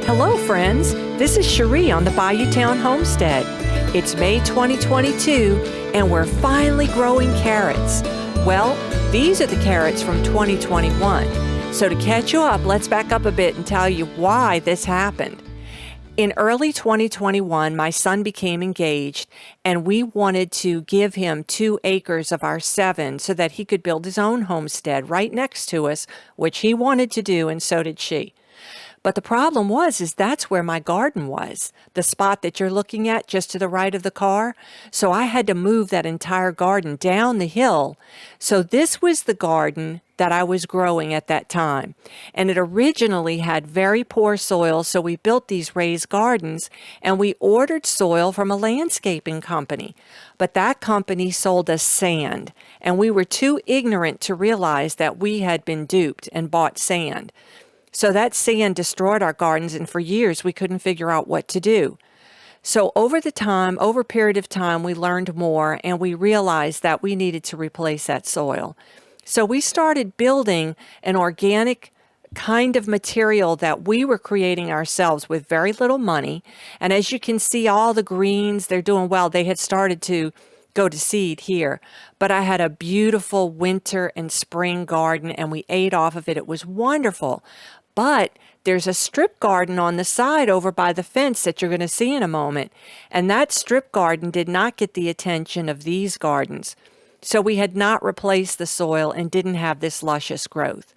Hello friends, this is Cherie on the Bayou Town Homestead. It's May 2022 and we're finally growing carrots. Well, these are the carrots from 2021. So to catch you up, let's back up a bit and tell you why this happened. In early 2021, my son became engaged and we wanted to give him 2 acres of our 7 so that he could build his own homestead right next to us, which he wanted to do and so did she. But the problem is that's where my garden was, the spot that you're looking at just to the right of the car. So I had to move that entire garden down the hill. So this was the garden that I was growing at that time. And it originally had very poor soil, so we built these raised gardens and we ordered soil from a landscaping company. But that company sold us sand, and we were too ignorant to realize that we had been duped and bought sand. So that sand destroyed our gardens, and for years we couldn't figure out what to do. So over a period of time, we learned more and we realized that we needed to replace that soil. So we started building an organic kind of material that we were creating ourselves with very little money. And as you can see, all the greens, they're doing well. They had started to go to seed here, but I had a beautiful winter and spring garden and we ate off of it. It was wonderful. But there's a strip garden on the side over by the fence that you're going to see in a moment. And that strip garden did not get the attention of these gardens. So we had not replaced the soil and didn't have this luscious growth.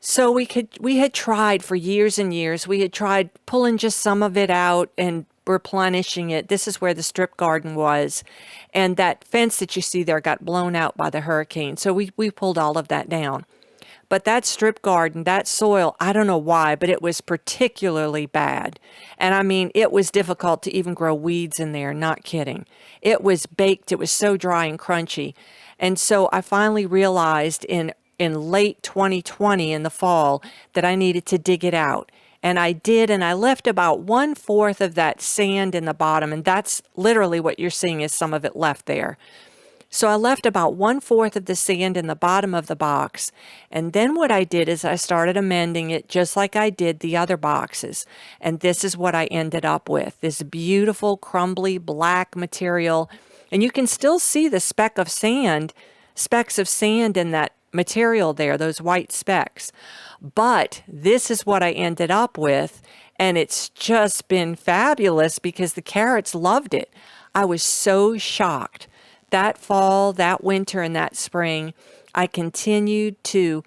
So we had tried for years and years. We had tried pulling just some of it out and replenishing it. This is where the strip garden was. And that fence that you see there got blown out by the hurricane. So we pulled all of that down. But that strip garden, that soil, I don't know why, but it was particularly bad. And I mean, it was difficult to even grow weeds in there, not kidding. It was baked. It was so dry and crunchy. And so I finally realized in late 2020 in the fall that I needed to dig it out. And I did, and I left about 1/4 of that sand in the bottom. And that's literally what you're seeing is some of it left there. So I left about 1/4 of the sand in the bottom of the box. And then what I did is I started amending it just like I did the other boxes. And this is what I ended up with, this beautiful crumbly black material. And you can still see the specks of sand in that material there, those white specks. But this is what I ended up with. And it's just been fabulous because the carrots loved it. I was so shocked. That fall, that winter, and that spring, I continued to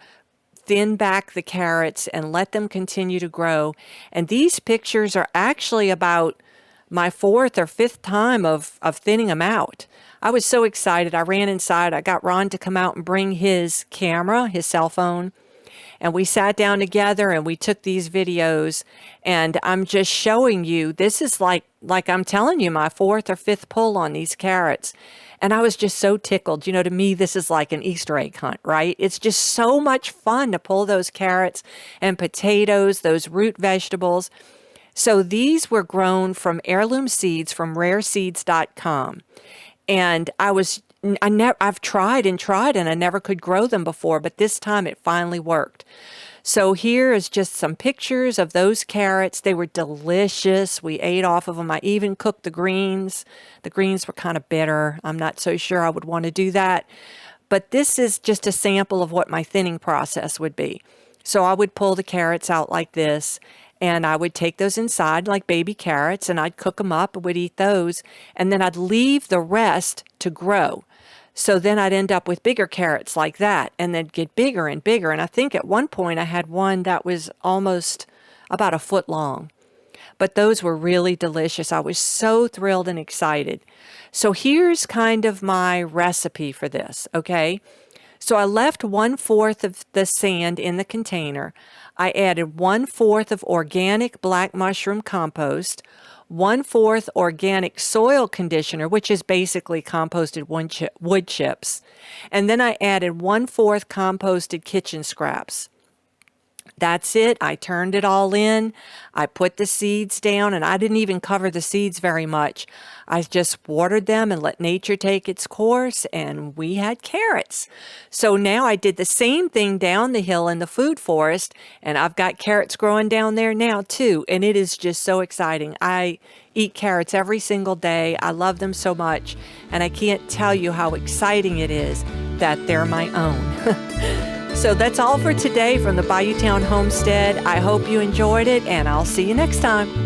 thin back the carrots and let them continue to grow. And these pictures are actually about my 4th or 5th time of thinning them out. I was so excited. I ran inside. I got Ron to come out and bring his camera, his cell phone. And we sat down together and we took these videos. And I'm just showing you, this is like I'm telling you, my 4th or 5th pull on these carrots. And I was just so tickled. You know, to me, this is like an Easter egg hunt, right? It's just so much fun to pull those carrots and potatoes, those root vegetables. So these were grown from heirloom seeds from rareseeds.com. And I've tried and I never could grow them before, but this time it finally worked. So here is just some pictures of those carrots. They were delicious. We ate off of them. I even cooked the greens. The greens were kind of bitter. I'm not so sure I would want to do that. But this is just a sample of what my thinning process would be. So I would pull the carrots out like this, and I would take those inside like baby carrots, and I'd cook them up and would eat those. And then I'd leave the rest to grow. So then I'd end up with bigger carrots like that, and they'd get bigger and bigger. And I think at one point I had one that was almost about 1 foot long. But those were really delicious. I was so thrilled and excited. So here's kind of my recipe for this, okay? So I left 1/4 of the sand in the container. I added 1/4 of organic black mushroom compost, 1/4 organic soil conditioner, which is basically composted wood chips. And then I added 1/4 composted kitchen scraps. That's it. I turned it all in. I put the seeds down, and I didn't even cover the seeds very much. I just watered them and let nature take its course, and we had carrots. So now I did the same thing down the hill in the food forest, and I've got carrots growing down there now too, and it is just so exciting. I eat carrots every single day. I love them so much, and I can't tell you how exciting it is that they're my own. So that's all for today from the Bayou Homestead. I hope you enjoyed it, and I'll see you next time.